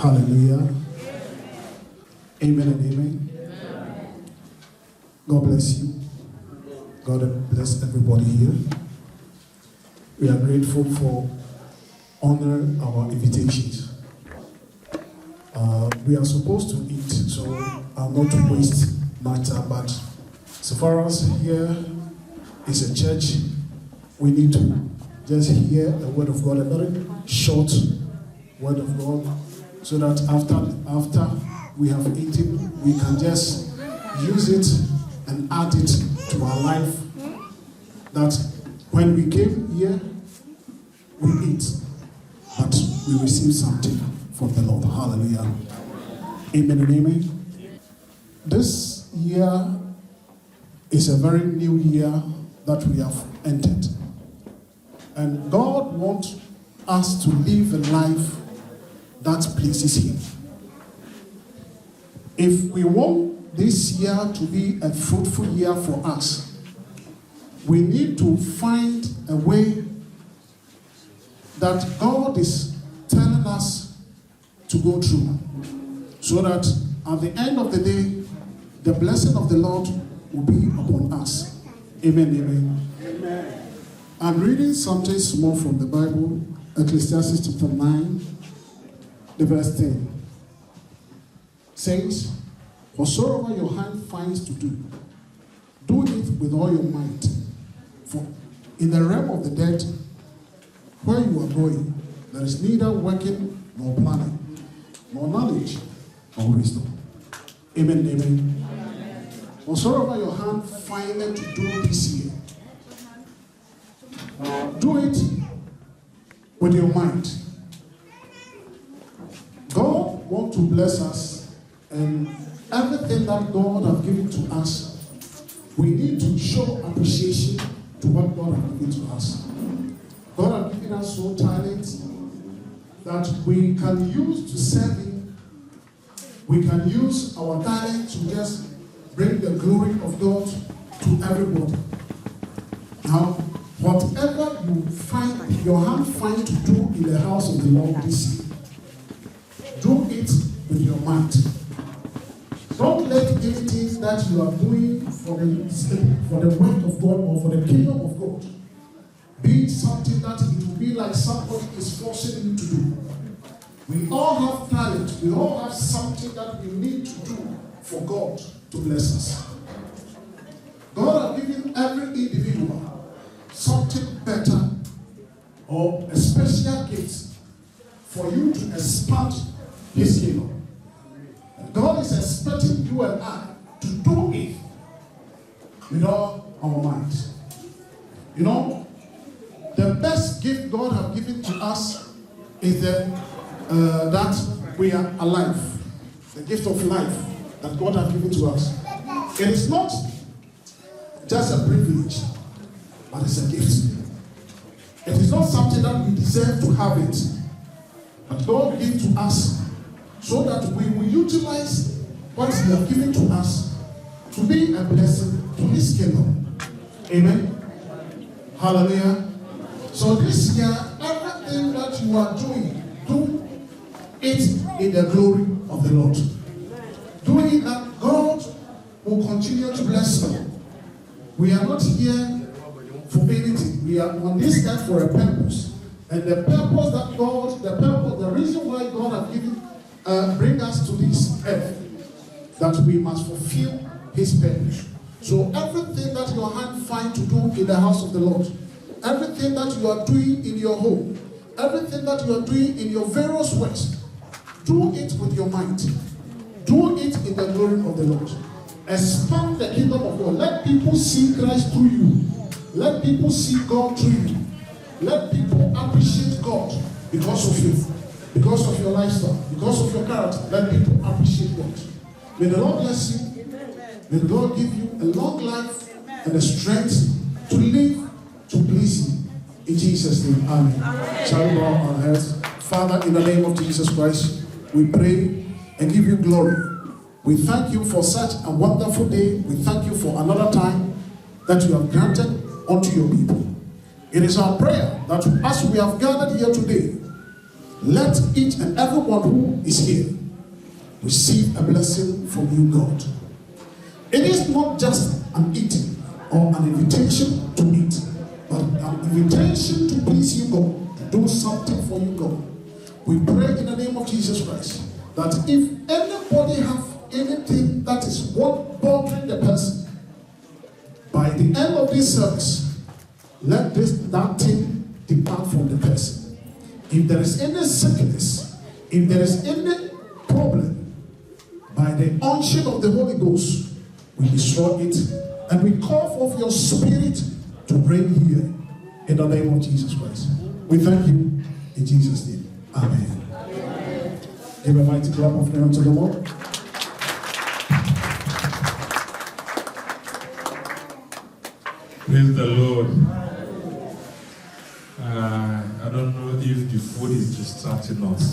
Hallelujah. Amen and amen. God bless you. God bless everybody here. We are grateful for honoring our invitations. We are supposed to eat, so I'll not waste much time, but so far as here is a church, we need to just hear the word of God, a very short word of God, so that after we have eaten, we can just use it and add it to our life, that when we came here, we eat, but we receive something from the Lord. Hallelujah. Amen and amen. This year is a very new year that we have entered. And God wants us to live a life that pleases Him. If we want this year to be a fruitful year for us, we need to find a way that God is telling us to go through, so that at the end of the day, the blessing of the Lord will be upon us. Amen, amen. Amen. I'm reading something small from the Bible, Ecclesiastes chapter 9, the verse 10. Says, whatsoever your hand finds to do, do it with all your might. For in the realm of the dead, where you are going, there is neither working nor planning, nor knowledge nor wisdom. Amen, amen. Whatsoever your hand findeth to do this year, do it with your mind. God wants to bless us, and everything that God has given to us, we need to show appreciation to what God has given to us. God has given us so talents that we can use to serve Him. We can use our talent to just bring the glory of God to everybody. Now, whatever you find, your hand find to do in the house of the Lord this year, do it with your mind. Don't let anything that you are doing for the work of God or for the kingdom of God be something that it will be like somebody is forcing you to do. We all have talent. We all have something that we need to do for God to bless us. God has given every individual something better or a special gift for you to expand His kingdom. And God is expecting you and I to do it with all our minds. You know, the best gift God has given to us is that we are alive. The gift of life that God has given to us. It is not just a privilege, but it's a gift. It is not something that we deserve to have it, but God gave to us so that we will utilize what He has given to us to be a blessing to His kingdom. Amen. Hallelujah. So this year, everything that you are doing, do it in the glory of the Lord. Doing it that God will continue to bless you. We are not here for anything. We are on this earth for a purpose. And the purpose that God, the reason why God has given, bring us to this earth, that we must fulfill His purpose. So everything that your hand finds to do in the house of the Lord, everything that you are doing in your home, everything that you are doing in your various works, do it with your mind. Do it in the glory of the Lord. Expand the kingdom of God. Let people see Christ through you. Let people see God through you. Let people appreciate God because of you, because of your lifestyle, because of your character. Let people appreciate God. May the Lord bless you. May the Lord give you a long life and the strength to live to please Him. In Jesus' name, amen. Shall we bow our heads? Father, in the name of Jesus Christ, we pray and give you glory. We thank you for such a wonderful day. We thank you for another time that you have granted unto your people. It is our prayer that as we have gathered here today, Let each and everyone who is here receive a blessing from you, God. It is not just an eating or an invitation to eat, but an invitation to please you, God, to do something for you, God. We pray in the name of Jesus Christ that if anybody have anything that is what bothering the person, by the end of this service, let that thing depart from the person. If there is any sickness, if there is any problem, by the unction of the Holy Ghost, we destroy it and we call forth your spirit to reign here in the name of Jesus Christ. We thank you in Jesus' name. Amen. Amen. Give a mighty clap of hands to the Lord. Praise the Lord. I don't know if the food is distracting us.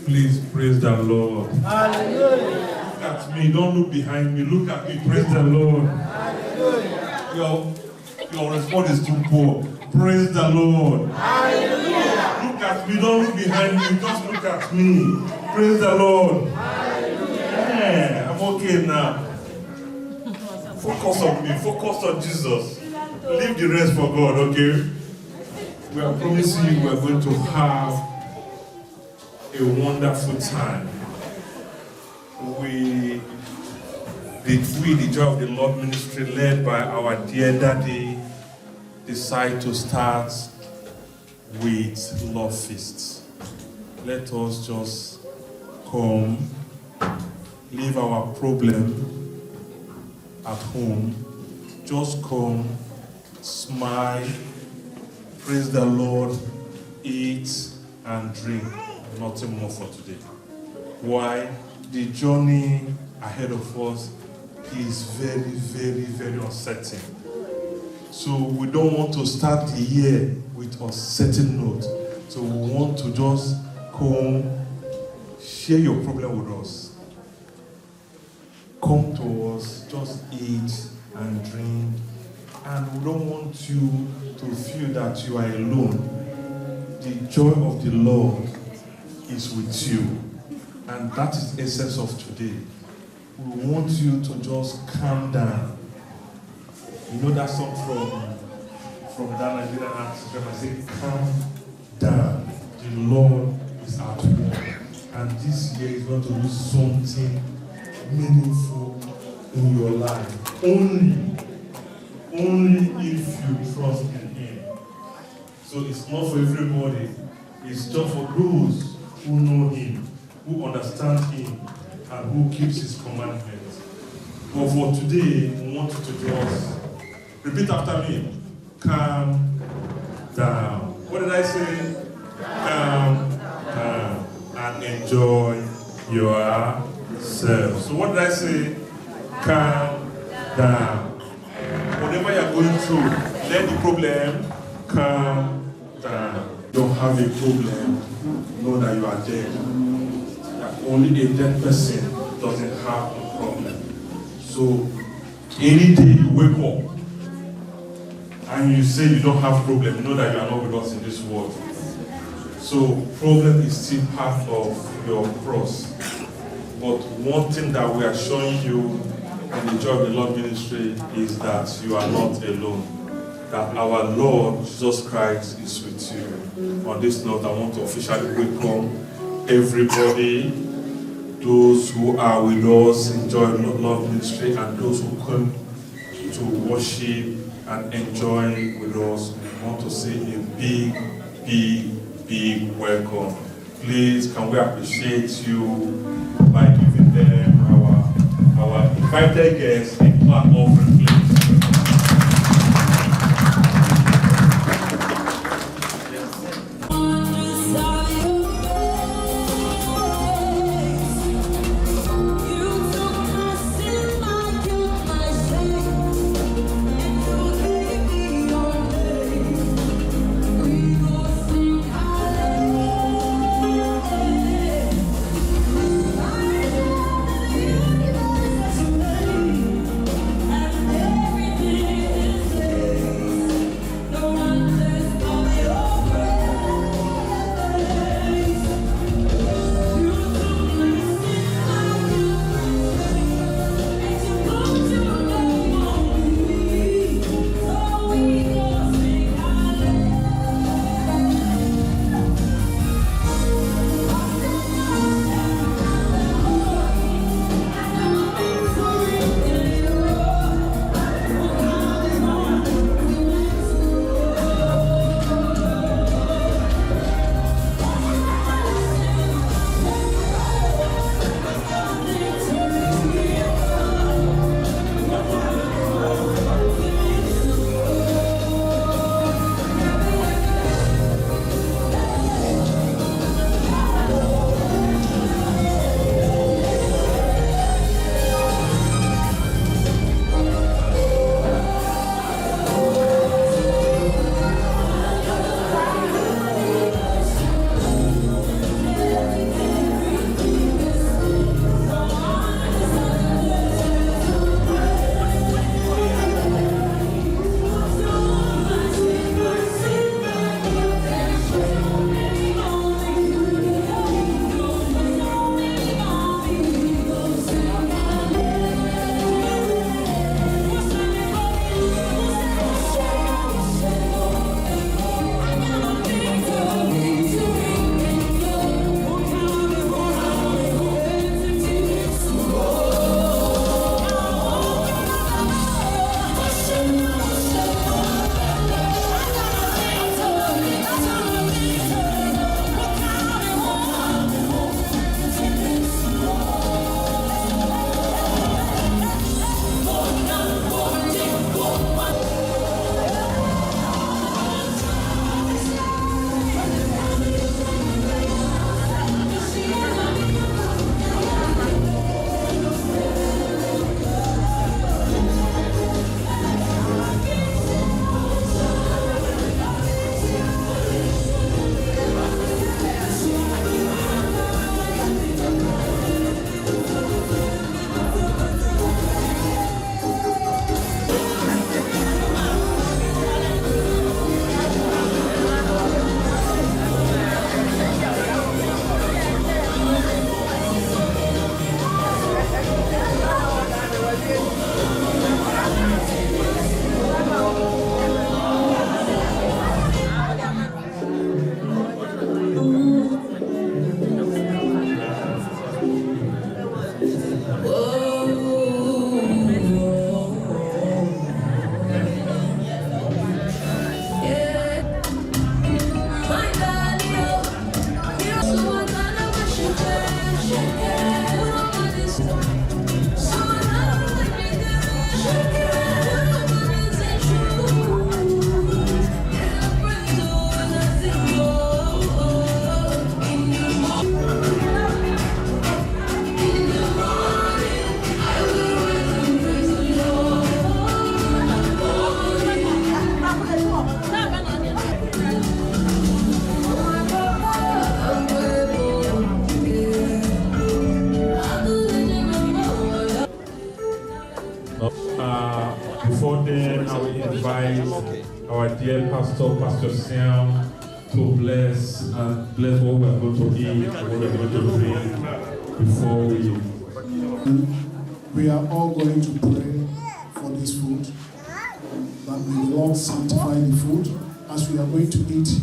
Please praise the Lord. Hallelujah. Look at me. Don't look behind me. Look at me. Praise the Lord. Hallelujah. Your response is too poor. Praise the Lord. Hallelujah. Look at me. Don't look behind me. Just look at me. Praise the Lord. Hallelujah. Yeah, I'm okay now. Focus on me. Focus on Jesus. Leave the rest for God, okay? We are promising you we are going to have a wonderful time. The Joy of the Lord Ministry, led by our dear daddy, decide to start with love feasts. Let us just come, leave our problem at home, just come, smile, praise the Lord, eat and drink. Nothing more for today. Why? The journey ahead of us is very, very, very uncertain. So we don't want to start the year with a certain note. So we want to just come, share your problem with us. Come to us, just eat and drink. And we don't want you to feel that you are alone. The joy of the Lord is with you. And that is the essence of today. We want you to just calm down. You know that song from that Nigerian artist, I say, calm down. The Lord is at work. And this year is going to do something meaningful in your life. Only if you trust in Him. So it's not for everybody. It's just for those who know Him, who understand Him, and who keeps His commandments. But for today, we want you to just repeat after me. Calm down. What did I say? Calm down and enjoy yourself. So what did I say? Calm down. Whatever you're going through, let the problem calm down. Don't have a problem, know that you are dead. That only a dead person doesn't have a problem. So any day you wake up and you say you don't have problem, you know that you are not with us in this world. So problem is still part of your cross. But one thing that we are showing you in the Joy of the Lord Ministry is that you are not alone. That our Lord Jesus Christ is with you. On this note, I want to officially welcome everybody, those who are with us in Joy of the Lord Ministry and those who come to worship and enjoy with us. We want to say a big, big, big welcome. Please, can we appreciate you by giving them our invited guests a clap offering, please. Yeah. invite our dear pastor, Pastor Sam, to bless what we are going to eat and what we are going to drink before we are all going to pray for this food, that may the Lord sanctify the food as we are going to eat.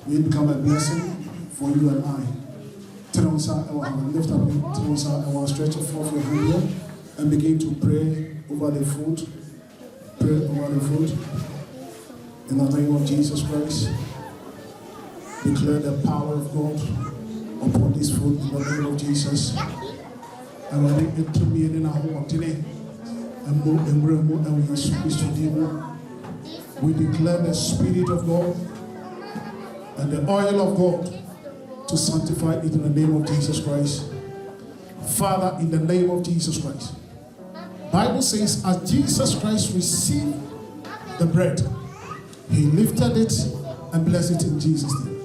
May it become a blessing for you and I. Lift up, stretch forth your hand here and begin to pray over the food. Pray over the food. In the name of Jesus Christ, declare the power of God upon this food in the name of Jesus. And we declare the Spirit of God and the oil of God to sanctify it in the name of Jesus Christ. Father, in the name of Jesus Christ. Bible says, as Jesus Christ received the bread, he lifted it and blessed it in Jesus' name.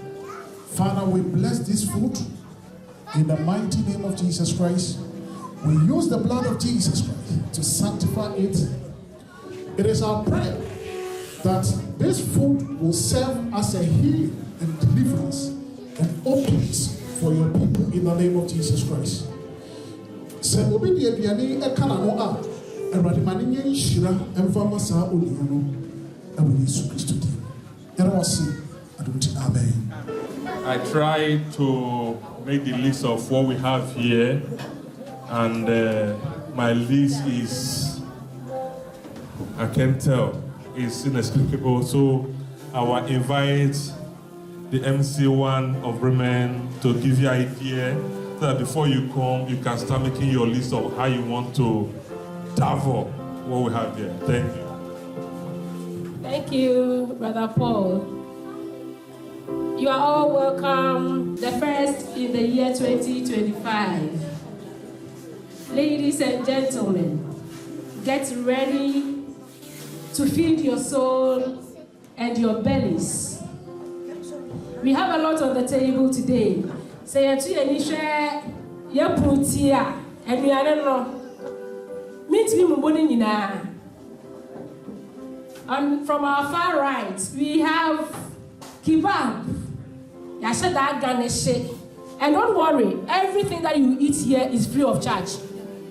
Father, we bless this food in the mighty name of Jesus Christ. We use the blood of Jesus Christ to sanctify it. It is our prayer that this food will serve as a healing and deliverance and openness for your people in the name of Jesus Christ. I try to make the list of what we have here, and my list is, I can tell, is inexplicable. So I will invite the MC1 of Bremen to give you an idea so that before you come, you can start making your list of how you want to devour what we have here. Thank you. Thank you, Brother Paul. You are all welcome, the first in the year 2025. Ladies and gentlemen, get ready to feed your soul and your bellies. We have a lot on the table today. Say to any share your prutia, and we are not meet me mubonina. And from our far right, we have kebab. Yashada Ganeshe. And don't worry, everything that you eat here is free of charge.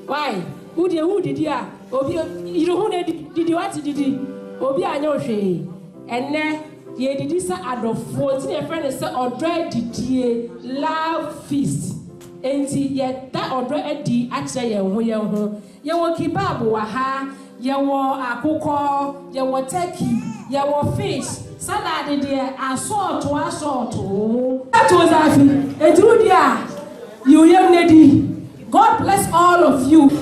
Why? Who did ya? Obi, you know who did what did he? Obi Anyoshe. And then ye did this at the 14 friend is ODO ADIDIE love feast. And yet that ODO ADIDIE actually ye wo kebab waha, ye wo akoko, ye wo turkey, ye wo fish. Salad there, assault. That was Afi. And you young lady. God bless all of you. Joy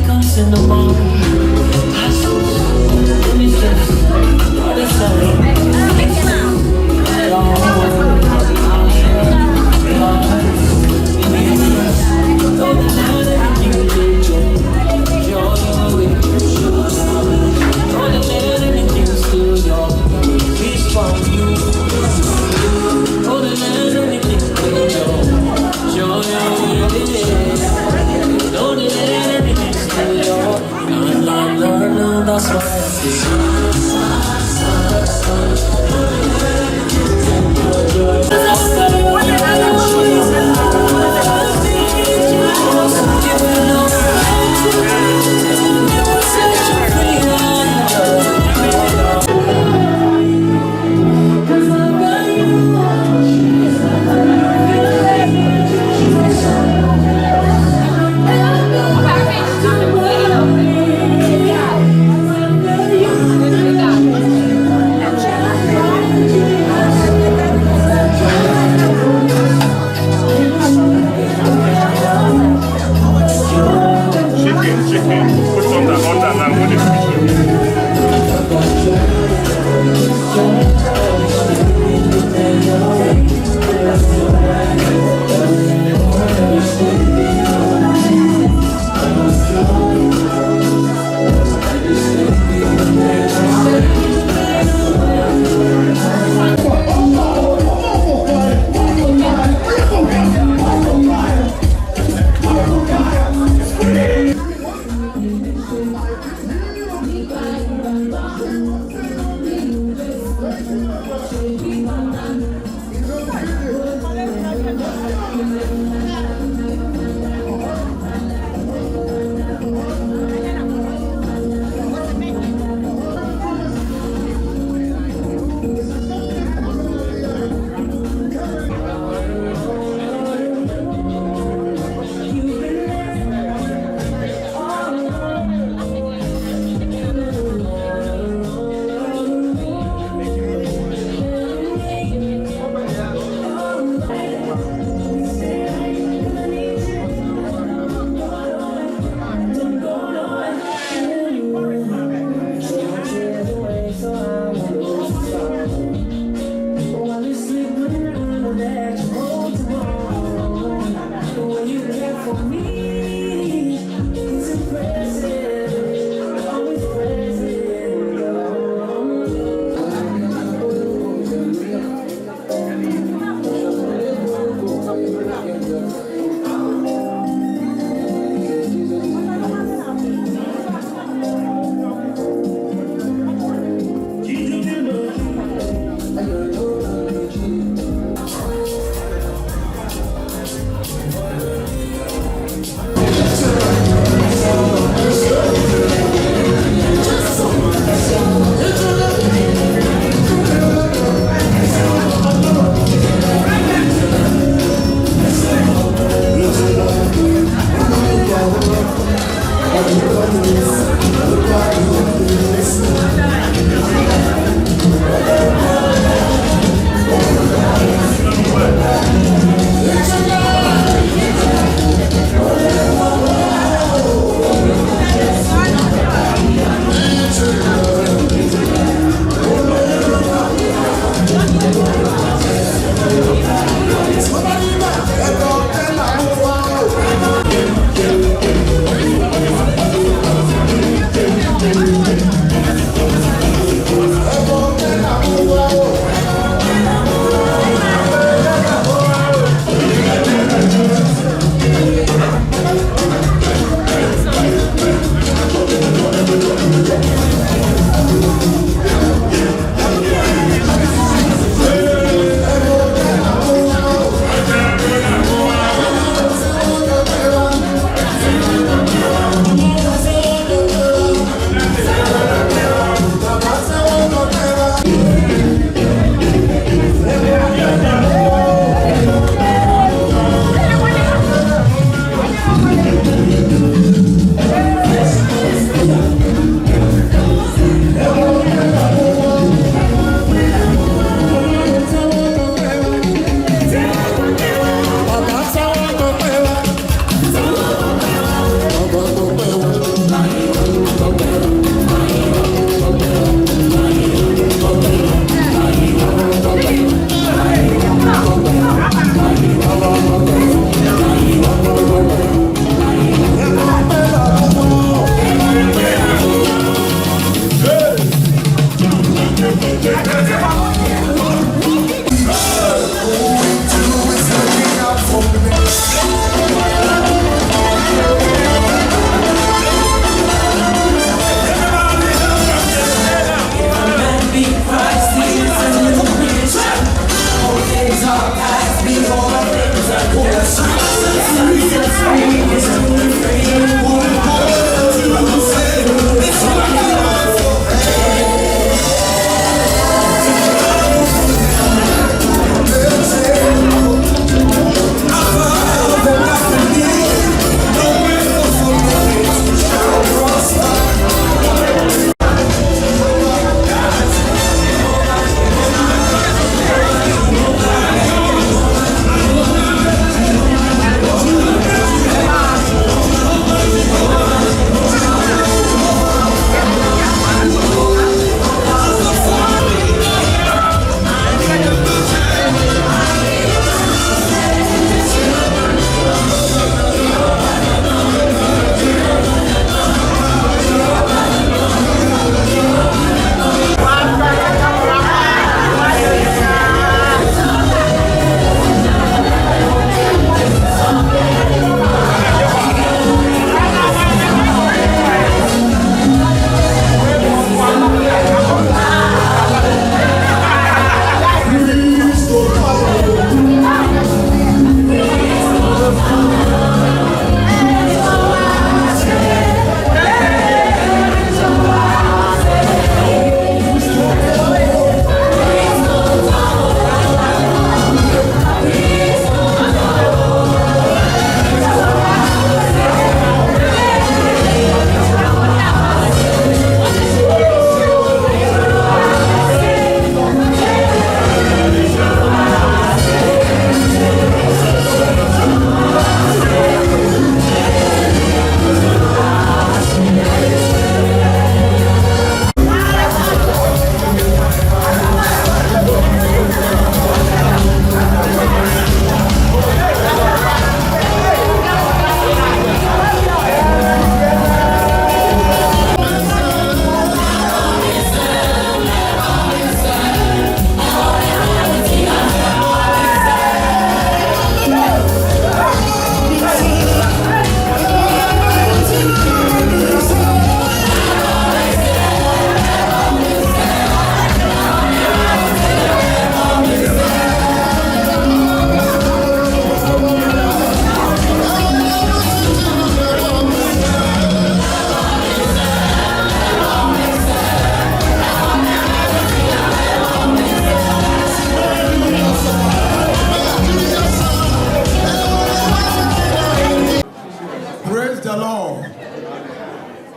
comes in the morning. That's why I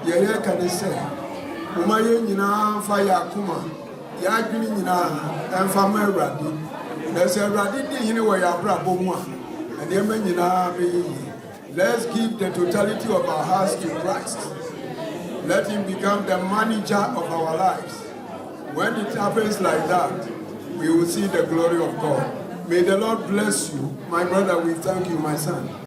Yaya can say, Umayina fire kuma, Yaginina, and Fama Radi. There's a Radi in a way of Braboma, and Yemenina be. Let's give the totality of our hearts to Christ. Let him become the manager of our lives. When it happens like that, we will see the glory of God. May the Lord bless you. My brother, we thank you, my son.